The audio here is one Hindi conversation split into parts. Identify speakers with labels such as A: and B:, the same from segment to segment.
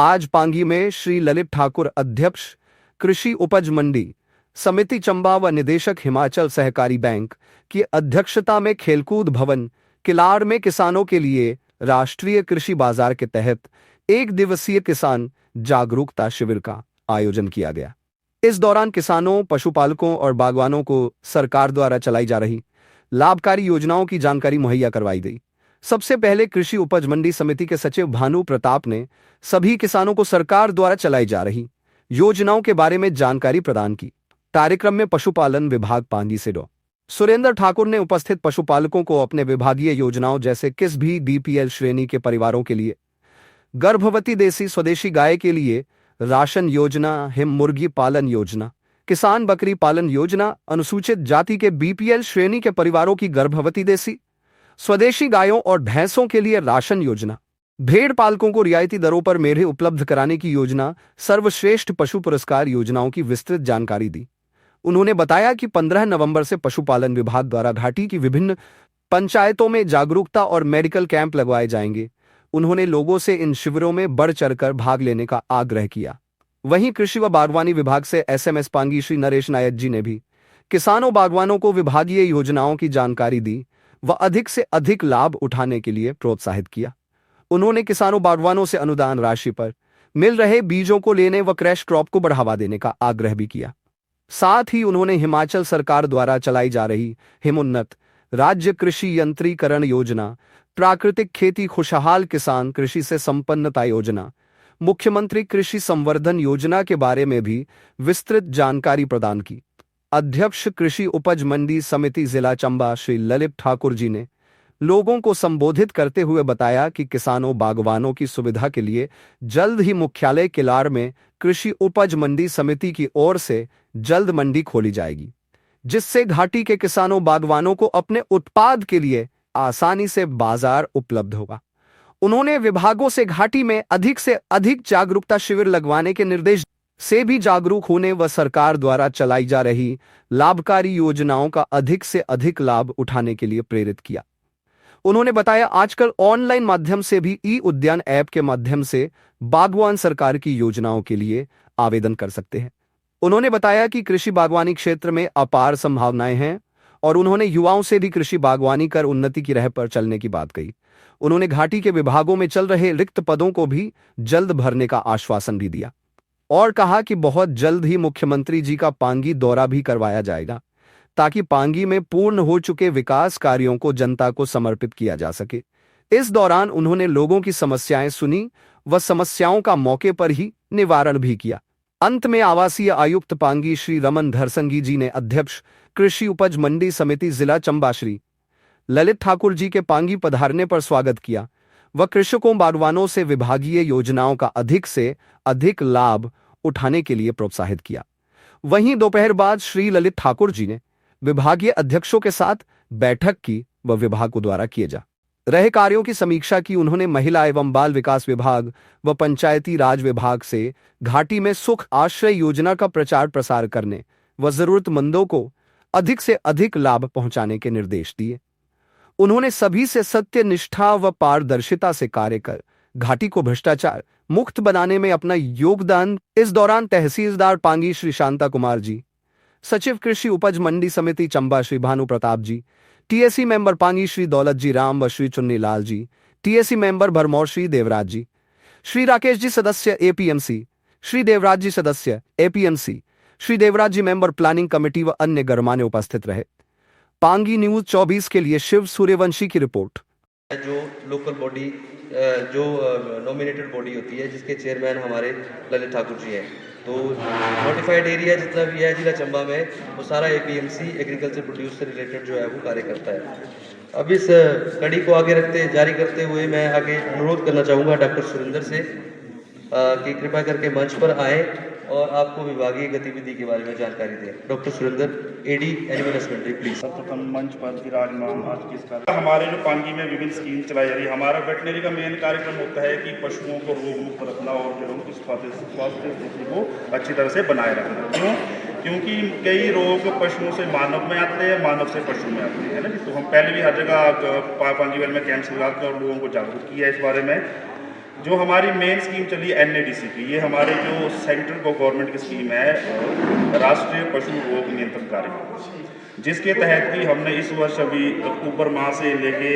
A: आज पांगी में श्री ललित ठाकुर, अध्यक्ष कृषि उपज मंडी समिति चंबा व निदेशक हिमाचल सहकारी बैंक की अध्यक्षता में खेलकूद भवन किलाड़ में किसानों के लिए राष्ट्रीय कृषि बाजार के तहत एक दिवसीय किसान जागरूकता शिविर का आयोजन किया गया। इस दौरान किसानों, पशुपालकों और बागवानों को सरकार द्वारा चलाई जा रही लाभकारी योजनाओं की जानकारी मुहैया करवाई गई। सबसे पहले कृषि उपज मंडी समिति के सचिव भानु प्रताप ने सभी किसानों को सरकार द्वारा चलाई जा रही योजनाओं के बारे में जानकारी प्रदान की। कार्यक्रम में पशुपालन विभाग पांगी से डॉ सुरेंद्र ठाकुर ने उपस्थित पशुपालकों को अपने विभागीय योजनाओं जैसे किस भी बीपीएल श्रेणी के परिवारों के लिए गर्भवती देसी स्वदेशी गाय के लिए राशन योजना, हिम मुर्गी पालन योजना, किसान बकरी पालन योजना, अनुसूचित जाति के बीपीएल श्रेणी के परिवारों की गर्भवती देसी स्वदेशी गायों और भैंसों के लिए राशन योजना, भेड़ पालकों को रियायती दरों पर मेढ़े उपलब्ध कराने की योजना, सर्वश्रेष्ठ पशु पुरस्कार योजनाओं की विस्तृत जानकारी दी। उन्होंने बताया कि 15 नवंबर से पशुपालन विभाग द्वारा घाटी की विभिन्न पंचायतों में जागरूकता और मेडिकल कैंप लगवाए जाएंगे। उन्होंने लोगों से इन शिविरों में बढ़ चढ़कर भाग लेने का आग्रह किया। वहीं कृषि व बागवानी विभाग से एसएमएस पांगी श्री नरेश नायक जी ने भी किसानों बागवानों को विभागीय योजनाओं की जानकारी दी व अधिक से अधिक लाभ उठाने के लिए प्रोत्साहित किया। उन्होंने किसानों बागवानों से अनुदान राशि पर मिल रहे बीजों को लेने व क्रैश क्रॉप को बढ़ावा देने का आग्रह भी किया। साथ ही उन्होंने हिमाचल सरकार द्वारा चलाई जा रही हिमोन्नत राज्य कृषि यंत्रीकरण योजना, प्राकृतिक खेती खुशहाल किसान कृषि से संपन्नता योजना, मुख्यमंत्री कृषि संवर्धन योजना के बारे में भी विस्तृत जानकारी प्रदान की। अध्यक्ष कृषि उपज मंडी समिति जिला चंबा श्री ललित ठाकुर जी ने लोगों को संबोधित करते हुए बताया कि किसानों बागवानों की सुविधा के लिए जल्द ही मुख्यालय किलाड़ में कृषि उपज मंडी समिति की ओर से जल्द मंडी खोली जाएगी, जिससे घाटी के किसानों बागवानों को अपने उत्पाद के लिए आसानी से बाजार उपलब्ध होगा। उन्होंने विभागों से घाटी में अधिक से अधिक जागरूकता शिविर लगवाने के निर्देश से भी जागरूक होने व सरकार द्वारा चलाई जा रही लाभकारी योजनाओं का अधिक से अधिक लाभ उठाने के लिए प्रेरित किया। उन्होंने बताया आजकल ऑनलाइन माध्यम से भी ई उद्यान ऐप के माध्यम से बागवान सरकार की योजनाओं के लिए आवेदन कर सकते हैं। उन्होंने बताया कि कृषि बागवानी क्षेत्र में अपार संभावनाएं हैं और उन्होंने युवाओं से भी कृषि बागवानी कर उन्नति की राह पर चलने की बात कही। उन्होंने घाटी के विभागों में चल रहे रिक्त पदों को भी जल्द भरने का आश्वासन भी दिया और कहा कि बहुत जल्द ही मुख्यमंत्री जी का पांगी दौरा भी करवाया जाएगा, ताकि पांगी में पूर्ण हो चुके विकास कार्यों को जनता को समर्पित किया जा सके। इस दौरान उन्होंने लोगों की समस्याएं सुनी व समस्याओं का मौके पर ही निवारण भी किया। अंत में आवासीय आयुक्त पांगी श्री रमन धरसंगी जी ने अध्यक्ष कृषि उपज मंडी समिति जिला चंबा श्री ललित ठाकुर जी के पांगी पधारने पर स्वागत किया व कृषकों बागवानों से विभागीय योजनाओं का अधिक से अधिक लाभ उठाने के लिए प्रोत्साहित किया। वहीं दोपहर बाद श्री ललित ठाकुर जी ने विभागीय अध्यक्षों के साथ बैठक की व विभागों द्वारा किए जा रहे कार्यों की समीक्षा की। उन्होंने महिला एवं बाल विकास विभाग व पंचायती राज विभाग से घाटी में सुख आश्रय योजना का प्रचार प्रसार करने व जरूरतमंदों को अधिक से अधिक लाभ पहुंचाने के निर्देश दिए। उन्होंने सभी से सत्य, निष्ठा व पारदर्शिता से कार्य कर घाटी को भ्रष्टाचार मुक्त बनाने में अपना योगदान। इस दौरान तहसीलदार पांगी श्री शांता कुमार जी, सचिव कृषि उपज मंडी समिति चंबा श्री भानु प्रताप जी, टीएसी मेंबर पांगी श्री दौलत जी राम व श्री चुन्नी लाल जी, टीएसी मेंबर भरमौर श्री देवराज जी, श्री राकेश जी सदस्य एपीएमसी, श्री देवराज जी सदस्य एपीएमसी, श्री देवराज जी मेंबर प्लानिंग कमेटी व अन्य गणमान्य उपस्थित रहे। पांगी न्यूज 24 के लिए शिव सूर्यवंशी की रिपोर्ट।
B: जो लोकल बॉडी जो नॉमिनेटेड बॉडी होती है जिसके चेयरमैन हमारे ललित ठाकुर जी हैं, तो नोटिफाइड एरिया जितना भी है जिला चंबा में वो सारा एपीएमसी एग्रीकल्चर प्रोड्यूस से रिलेटेड जो है वो कार्य करता है। अब इस कड़ी को आगे जारी करते हुए मैं आगे अनुरोध करना चाहूँगा डॉक्टर सुरेंद्र से कि कृपया करके मंच पर आए और आपको विभागीय गतिविधि के बारे में जानकारी दें। Doctor Surendra, AD animal husbandry, please.
C: सर्वप्रथम मंच पर विराजमान आज किस कार्य हमारे जो पांगी में विभिन्न स्कीम चलाई जा रही है। हमारा वेटनरी का मेन कार्यक्रम होता है कि पशुओं को रोग मुक्त रखना और जो उनकी स्वास्थ्य स्थिति को अच्छी तरह से बनाए रखना। क्यों? क्योंकि कई रोग पशुओं से मानव में आते हैं, मानव से पशु में आते हैं ना जी। तो हम पहले भी हर जगह पांगी में कैंप्स लगाकर और लोगों को जागरूक किया इस बारे में। जो हमारी मेन स्कीम चली NADC की, ये हमारे जो सेंट्रल गवर्नमेंट की स्कीम है, राष्ट्रीय पशु रोग नियंत्रण कार्यक्रम, जिसके तहत कि हमने इस वर्ष अभी अक्टूबर माह से लेके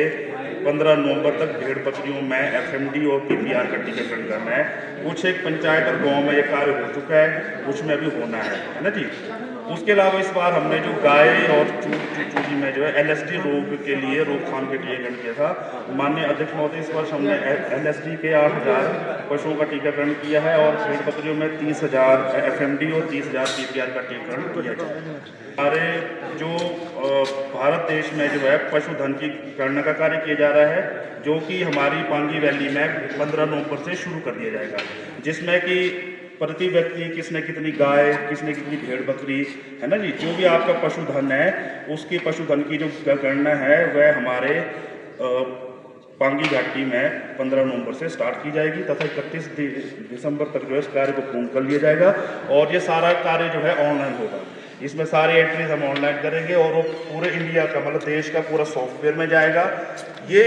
C: 15 नवंबर तक भेड़ बकरियों में FMD और PPR का टीकाकरण करना है। कुछ एक पंचायत और गांव में ये कार्य हो चुका है, कुछ में अभी होना है ना जी। उसके अलावा इस बार हमने जो गाय और चूजी में जो है LSD रोग के लिए रोकथाम के टीकाकरण किया था। माननीय अध्यक्ष महोदय, इस वर्ष हमने LSD के 8,000 पशुओं का टीकाकरण किया है और भेड़ बकरियों में 30,000 FMD और 30,000 PPR का टीकाकरण किया जाए। हमारे जो भारत देश में जो है पशुधन की गणना का कार्य किया जा रहा है, जो कि हमारी पांगी वैली में 15 नवंबर से शुरू कर दिया जाएगा, जिसमें कि प्रति व्यक्ति किसने कितनी गाय, किसने कितनी भेड़ बकरी, है ना जी, जो भी आपका पशुधन है उसकी पशुधन की जो गणना है वह हमारे पांगी घाटी में 15 नवंबर से स्टार्ट की जाएगी तथा 31 दिसंबर तक जो है इस कार्य को पूर्ण कर लिया जाएगा। और ये सारा कार्य जो है ऑनलाइन होगा। इसमें सारी एंट्रीज हम ऑनलाइन करेंगे और वो पूरे इंडिया का, मतलब देश का पूरा सॉफ्टवेयर में जाएगा। ये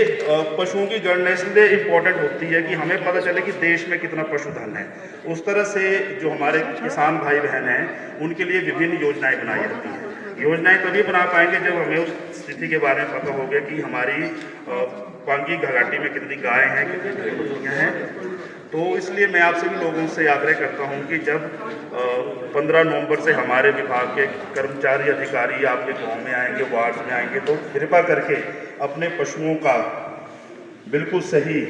C: पशुओं की गणना इसलिए इम्पोर्टेंट होती है कि हमें पता चले कि देश में कितना पशुधन है। उस तरह से जो हमारे किसान भाई बहन हैं उनके लिए विभिन्न योजनाएं बनाई जाती हैं। योजनाएं तभी बना पाएंगे जब हमें उस स्थिति के बारे में पता हो गया कि हमारी पांगी घाटी में कितनी गाय हैं, कितनी भेड़ बकरियां हैं। तो इसलिए मैं आप सभी लोगों से आग्रह करता हूं कि जब 15 नवंबर से हमारे विभाग के कर्मचारी अधिकारी आपके गांव में आएंगे, वार्ड में आएंगे, तो कृपा करके अपने पशुओं का बिल्कुल सही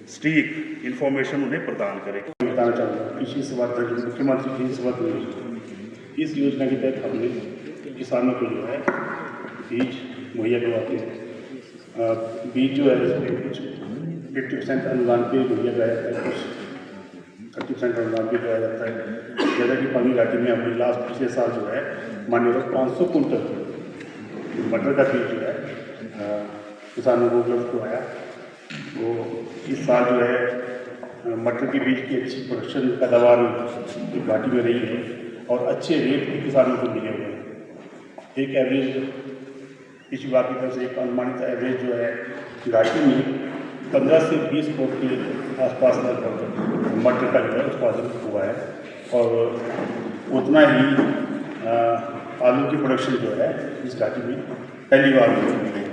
C: सटीक इन्फॉर्मेशन उन्हें प्रदान करें।
D: बताना चाहूँगा कृषि संवर्धन, मुख्यमंत्री कृषि संवर्धन योजना, इस योजना के तहत हमने किसानों को जो है बीज मुहैया करवाते हैं। बीज जो है इसमें कुछ 50% अनुदान पे मुहैया कराया जाता है, कुछ 30% अनुदान पे कराया जाता है। जैसा कि पानी घाटी में हमने लास्ट पिछले साल जो है मान्यता 500 कुंटल मटर का बीज जो है किसानों को उपलब्ध करवाया। तो इस साल जो है मटर के बीज की अच्छी प्रोडक्शन पैदावार घाटी में रही है और अच्छे रेट भी किसानों को मिले हुए हैं। एक एवरेज इस विभाग की तरफ से एक अनुमानित एवरेज जो है घाटी में 15 से 20 करोड़ के आसपास लगभग मटर का जो है उत्पादन हुआ है और उतना ही आलू की प्रोडक्शन जो है इस घाटी में पहली बार मिली है।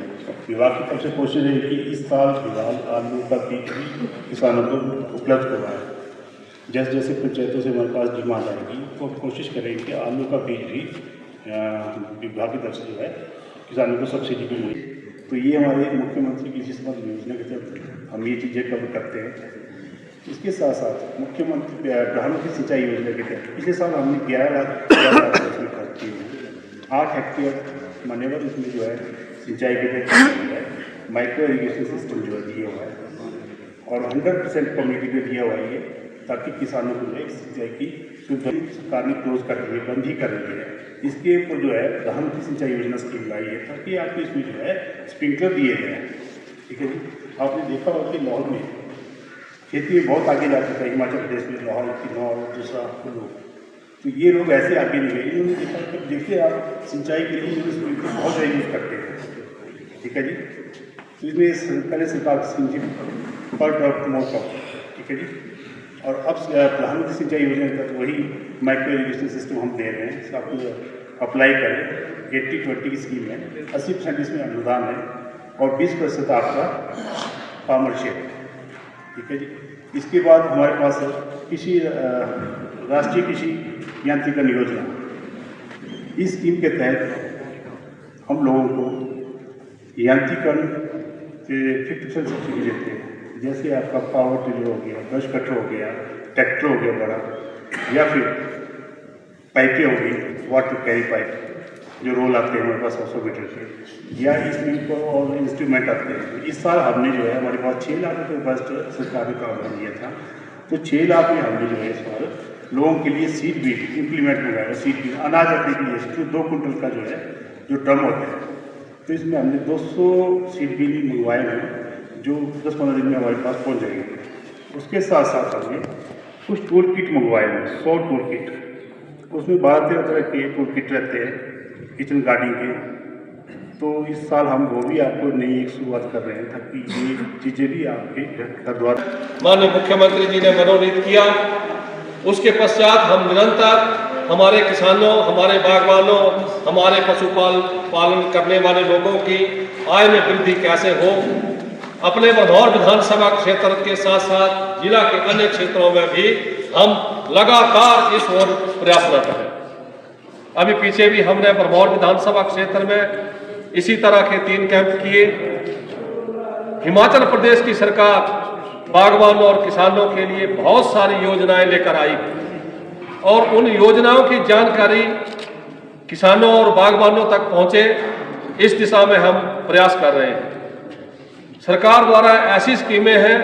D: विभाग की तरफ से कोशिश है कि इस साल फिलहाल आलू का बीज भी किसानों को उपलब्ध करवाएं। जैसे जैसे पंचायतों से हमारे पास डिमांड आएगी तो कोशिश करेंगे कि आलू का बीज भी विभाग की तरफ से जो है किसानों को सब्सिडी भी मिले। तो ये हमारे मुख्यमंत्री कृषि संवर्धन योजना के तहत हम ये चीज़ें कवर करते हैं। इसके साथ साथ मुख्यमंत्री प्रधानमंत्री सिंचाई योजना के तहत पिछले साल हमने 11 लाख इसमें खर्च किए हैं। 8 हेक्टेयर मान्यवर इसमें जो है सिंचाई के तहत माइक्रो इरीगेशन सिस्टम जो है दिया हुआ है और 100% कम्युनिटी में दिया हुआ है ये, ताकि किसानों को जो है सिंचाई की सुविधा सरकार ने क्लोज कर दी है, बंद ही कर दी है। इसके ऊपर जो है प्रधानमंत्री सिंचाई योजना स्कीम लाई है ताकि आपको इसमें जो है स्प्रिंकलर दिए गए हैं। ठीक है जी, आपने देखा होगा कि लाहौर में खेती में बहुत आगे जा चुका है, हिमाचल प्रदेश में लाहौर, किन्नौर, दूसरा कुल्लू। तो ये लोग ऐसे आगे नहीं गए, इन्होंने देखा कि देखिए आप सिंचाई के लिए स्प्रिंकलर बहुत ज़्यादा यूज़ करते हैं। ठीक है जी, तो इसमें पहले सरकार सिंचाई पर ड्रॉप मोड का, ठीक है जी, और अब प्रधानमंत्री सिंचाई योजना के तहत वही माइक्रो इरीगेशन सिस्टम हम दे रहे हैं। आप अप्लाई करें, 80-20 की स्कीम है, 80% इसमें अनुदान है और 20% आपका फार्मर शेयर। ठीक है जी, इसके बाद हमारे पास कृषि राष्ट्रीय कृषि यांत्रिकरण योजना, इस स्कीम के तहत हम लोगों को यांत्रिकरण के 50% सब्सिडी देते हैं। जैसे आपका पावर टिलर हो गया, ब्रश कटर हो गया, ट्रैक्टर हो गया बड़ा, या फिर पाइपें हो गई, वाटर कैरी पाइप जो रोल आते हैं हमारे पास 100 मीटर के, या इसमें तो और इंस्ट्रूमेंट आते हैं। इस साल हमने जो है हमारे पास 6 लाख रुपये फर्स्ट सरकार ने काम दिया था, तो 6 लाख में हमने जो है इस बार लोगों के लिए सीड बीज इम्प्लीमेंट मंगाया। सीड बीज अनाज रखने के लिए जो 2 कुंटल का जो है जो ड्रम होता है, तो इसमें हमने 200 सीड बीज मंगवाए हैं जो 10-15 दिन में हमारे पास पहुंच जाएंगे। उसके साथ साथ हमने कुछ टूल किट मंगवाए हैं, 100 टूल किट। उसमें 12-13 तरह के टूल किट रहते हैं किचन गार्डनिंग के, तो इस साल हम वो भी आपको नई एक शुरुआत कर रहे हैं ताकि ये चीज़ें भी आपके घर द्वार।
E: माननीय मुख्यमंत्री जी ने मनोनीत किया, उसके पश्चात हम निरंतर हमारे किसानों, हमारे बागवानों, हमारे पालन करने वाले लोगों की आय में वृद्धि कैसे हो, अपने बरौर विधानसभा क्षेत्र के साथ साथ जिला के अन्य क्षेत्रों में भी हम लगातार इस ओर प्रयासरत हैं। अभी पीछे भी हमने बरौर विधानसभा क्षेत्र में इसी तरह के 3 कैंप किए। हिमाचल प्रदेश की सरकार बागवानों और किसानों के लिए बहुत सारी योजनाएं लेकर आई और उन योजनाओं की जानकारी किसानों और बागवानों तक पहुंचे, इस दिशा में हम प्रयास कर रहे हैं। सरकार द्वारा ऐसी स्कीमें हैं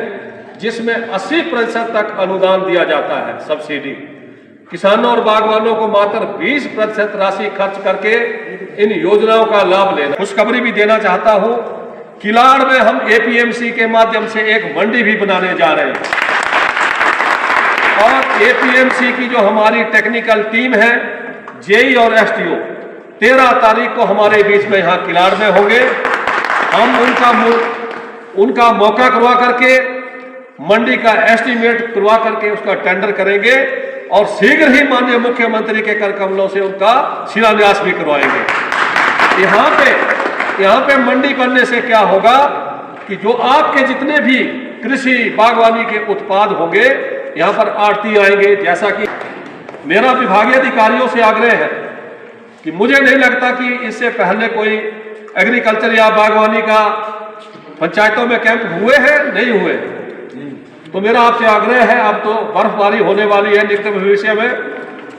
E: जिसमें 80% तक अनुदान दिया जाता है, सब्सिडी। किसानों और बागवानों को मात्र 20% राशि खर्च करके इन योजनाओं का लाभ लेना। खुशखबरी भी देना चाहता हूं, किलाड़ में हम एपीएमसी के माध्यम से एक मंडी भी बनाने जा रहे हैं और एपीएमसी की जो हमारी टेक्निकल टीम है, जेई और एसटीओ 13 तारीख को हमारे बीच में यहाँ किलाड़ में होंगे। हम उनका मौका करवा करके मंडी का एस्टीमेट करवा करके उसका टेंडर करेंगे और शीघ्र ही माननीय मुख्यमंत्री के कर कमलों से उनका शिलान्यास भी करवाएंगे। यहाँ पे मंडी बनने से क्या होगा कि जो आपके जितने भी कृषि बागवानी के उत्पाद होंगे, यहाँ पर आड़ती आएंगे। जैसा कि मेरा विभागीय अधिकारियों से आग्रह है कि मुझे नहीं लगता कि इससे पहले कोई एग्रीकल्चर या बागवानी का पंचायतों में कैंप हुए हैं, नहीं हुए। तो मेरा आपसे आग्रह है, अब तो बर्फबारी होने वाली है निकट भविष्य में,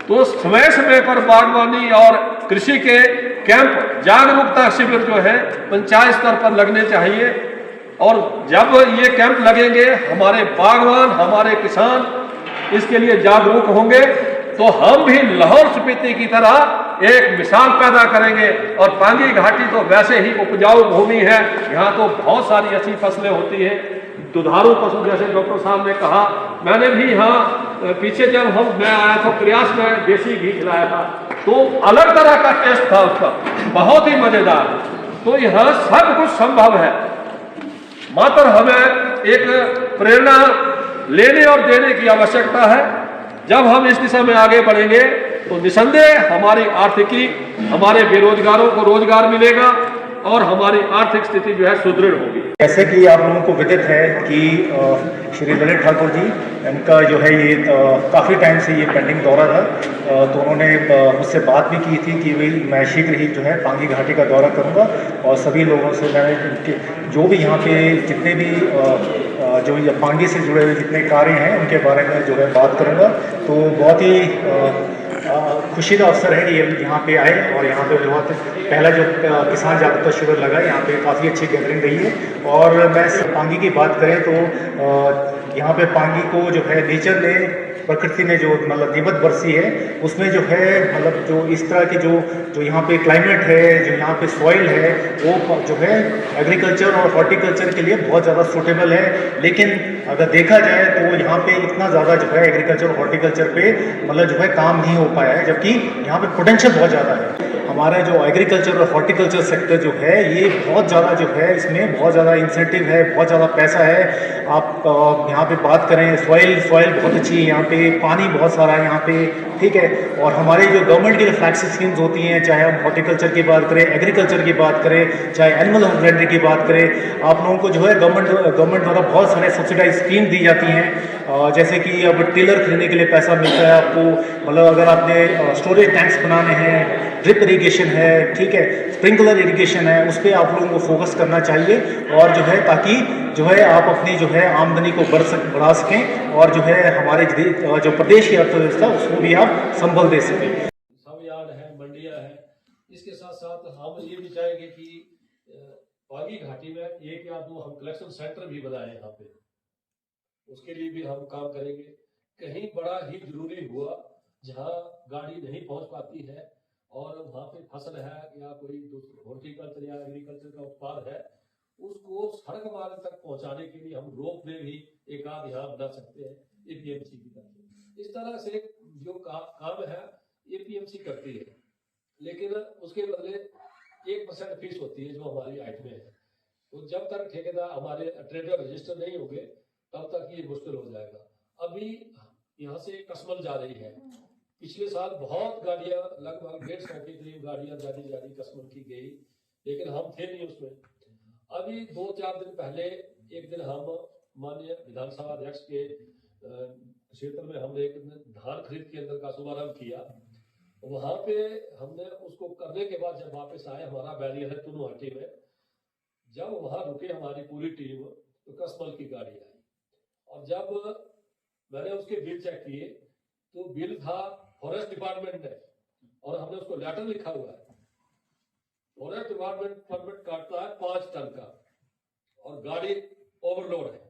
E: तो समय समय पर बागवानी और कृषि के कैंप, जागरूकता शिविर जो है पंचायत स्तर पर लगने चाहिए। और जब ये कैंप लगेंगे, हमारे बागवान, हमारे किसान इसके लिए जागरूक होंगे, तो हम भी लाहौल स्पीति की तरह एक मिसाल पैदा करेंगे। और पांगी घाटी तो वैसे ही उपजाऊ भूमि है, यहाँ तो बहुत सारी अच्छी फसलें होती हैं। दुधारू पशु, जैसे डॉक्टर साहब ने कहा, मैंने भी यहाँ पीछे जब मैं आया था प्रयास में देसी घी खिलाया था, तो अलग तरह का टेस्ट था उसका, बहुत ही मजेदार। तो यहाँ सब कुछ संभव है, मात्र हमें एक प्रेरणा लेने और देने की आवश्यकता है। जब हम इस दिशा में आगे बढ़ेंगे तो निसंदेह हमारी आर्थिकी, हमारे बेरोजगारों को रोजगार मिलेगा और हमारी आर्थिक स्थिति जो है सुदृढ़ होगी।
F: जैसे कि आप लोगों को विदित है कि श्री ललित ठाकुर जी, इनका जो है ये काफ़ी टाइम से ये पेंडिंग दौरा था, तो उन्होंने मुझसे बात भी की थी कि मैं शीघ्र ही जो है पांगी घाटी का दौरा करूंगा और सभी लोगों से मैंने जो भी यहाँ पे जितने भी जो ये पांगी से जुड़े हुए जितने कार्य हैं उनके बारे में जो है बात करूंगा। तो बहुत ही खुशी का अवसर है कि ये यहाँ पे आए और यहाँ पे बहुत पहला जो किसान जागरूकता शिविर लगा, यहाँ पे काफ़ी अच्छी गैदरिंग रही है। और मैं पांगी की बात करें तो यहाँ पे पांगी को जो है नेचर ने, प्रकृति ने जो मतलब निबद्ध बरसी है, उसमें जो है मतलब जो इस तरह की जो यहाँ पे क्लाइमेट है, जो यहाँ पे सॉइल है, वो जो है एग्रीकल्चर और हॉर्टिकल्चर के लिए बहुत ज़्यादा सूटेबल है। लेकिन अगर देखा जाए तो यहाँ पे इतना ज़्यादा जो है एग्रीकल्चर और हॉर्टिकल्चर पे मतलब जो है काम नहीं हो पाया है, जबकि यहाँ पे पोटेंशियल बहुत ज़्यादा है। हमारा जो एग्रीकल्चर और हॉर्टिकल्चर सेक्टर जो है, ये बहुत ज़्यादा जो है इसमें बहुत ज़्यादा इंसेंटिव है, बहुत ज़्यादा पैसा है। आप यहाँ पे बात करें, सॉइल बहुत अच्छी है, यहाँ पे पानी बहुत सारा है यहाँ पे, ठीक है। और हमारे जो गवर्नमेंट की जो फ्लैगशिप स्कीम्स होती हैं, चाहे हम हॉर्टिकल्चर की बात करें, एग्रीकल्चर की बात करें, चाहे एनिमल हस्बेंड्री की बात करें, आप लोगों को जो है गवर्नमेंट द्वारा बहुत सारे सब्सिडाइज स्कीम दी जाती हैं। जैसे कि अब टिलर खरीदने के लिए पैसा मिलता है आपको, मतलब अगर आपने स्टोरेज टैंक्स बनाने हैं, ड्रिप इरीगेशन है, ठीक है, स्प्रिंकलर इरीगेशन है, उस पर आप लोगों को फोकस करना चाहिए। और जो है ताकि जो है आप अपनी जो है आमदनी को बढ़ा सकें और जो है हमारे जो प्रदेश की अर्थव्यवस्था उसको भी आप संबल दे सकें।
E: सब यार्ड है, मंडियां है, इसके साथ साथ हम ये भी चाहेंगे कि पांगी घाटी में 1 या 2 हम कलेक्शन सेंटर भी बनाए यहाँ पे, उसके लिए भी हम काम करेंगे। कहीं बड़ा ही जरूरी हुआ जहाँ गाड़ी नहीं पहुँच पाती है और वहाँ पे फसल है या कोई हॉर्टिकल्चर या एग्रीकल्चर का उत्पाद है, उसको सड़क मार्ग तक पहुंचाने के लिए हम रोप वे भी एक आध यहाँ बना सकते हैं एपीएमसी की तरफ। इस तरह से जो काम है एपीएमसी करती है, लेकिन उसके बदले 1% फीस होती है जो हमारी आइटमें है। तो जब तक ठेकेदार हमारे ट्रेडर रजिस्टर नहीं होंगे तब तक ये मुश्किल हो जाएगा। अभी यहाँ से कसमल जा रही है, पिछले साल बहुत गाड़ियां लगभग 150 के करीब गाड़ियां जारी जारी कसमल की गई, लेकिन हम थे नहीं उसमें। अभी 2-4 दिन पहले एक दिन हम माननीय विधानसभा अध्यक्ष के क्षेत्र में हमने एक धान खरीद केंद्र का शुभारंभ किया। वहां पे हमने उसको करने के बाद जब वापस आए, हमारा बैरियर है तुनुहाटी में, जब वहां रुके हमारी पूरी टीम तो कसमल की गाड़ी आई, और जब मैंने उसके बिल चेक किए तो बिल था फॉरेस्ट डिपार्टमेंट ने, और हमने उसको लेटर लिखा हुआ है। फॉरेस्ट डिपार्टमेंट परमिट काटता है 5 टन का, और गाड़ी ओवरलोड है।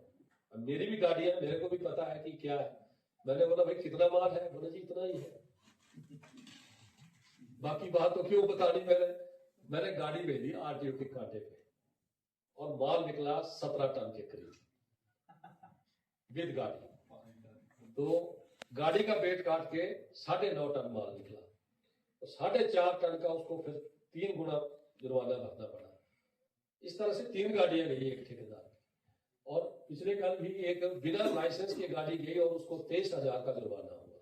E: अब मेरी भी गाड़ी है, मेरे को भी पता है कि क्या है। मैंने बोला भाई कितना माल है? बोले जी इतना ही है। बाकी बात तो क्यों बतानी, मैंने गाड़ी भेजी आरटीओ के कांटे पे, और माल निकला 17 टन के करीब विद गाड़ी। तो गाड़ी का वेट काट के 9.5 टन माल निकला, तो 4.5 टन का उसको फिर 3 गुना जुर्माना भरना पड़ा। इस तरह से 3 गाड़ियां गई एक ठेकेदार की, और पिछले कल भी एक बिना लाइसेंस की गाड़ी गई और उसको 23,000 का जुर्माना हुआ।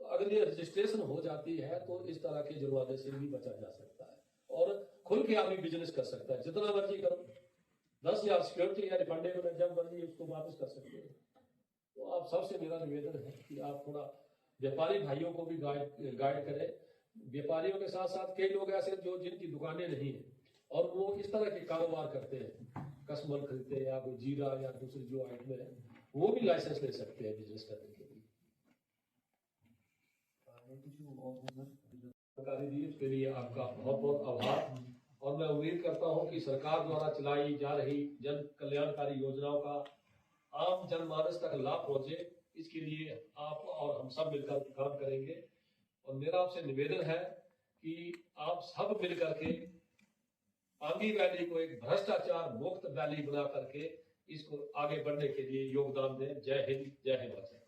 E: तो अगर ये रजिस्ट्रेशन हो जाती है तो इस तरह के जुर्माने से भी बचा जा सकता है, और खुल के आदमी बिजनेस कर सकता है, जितना मर्जी करो। 10,000 सिक्योरिटी या रिफंडेबल है, जब मर्जी उसको वापस कर सकते हैं। तो आप सबसे मेरा निवेदन है कि आप थोड़ा व्यापारी भाइयों को भी गाइड करें। व्यापारियों के साथ साथ कई लोग ऐसे जो जिनकी दुकानें नहीं है और वो इस तरह के कारोबार करते हैं, कसमल खरीदते हैं या कोई जीरा या दूसरी जो आइटमें है, वो भी लाइसेंस ले सकते हैं बिजनेस करने के लिए। जानकारी दी उसके लिए आपका बहुत बहुत आभार, और मैं उम्मीद करता हूं कि सरकार द्वारा चलाई जा रही जन कल्याणकारी योजनाओं का आम जनमानस तक लाभ पहुंचे, इसके लिए आप और हम सब मिलकर काम करेंगे। और मेरा आपसे निवेदन है कि आप सब मिलकर के पांगी वैली को एक भ्रष्टाचार मुक्त वैली बना करके इसको आगे बढ़ने के लिए योगदान दें। जय हिंद, जय हिमाचल।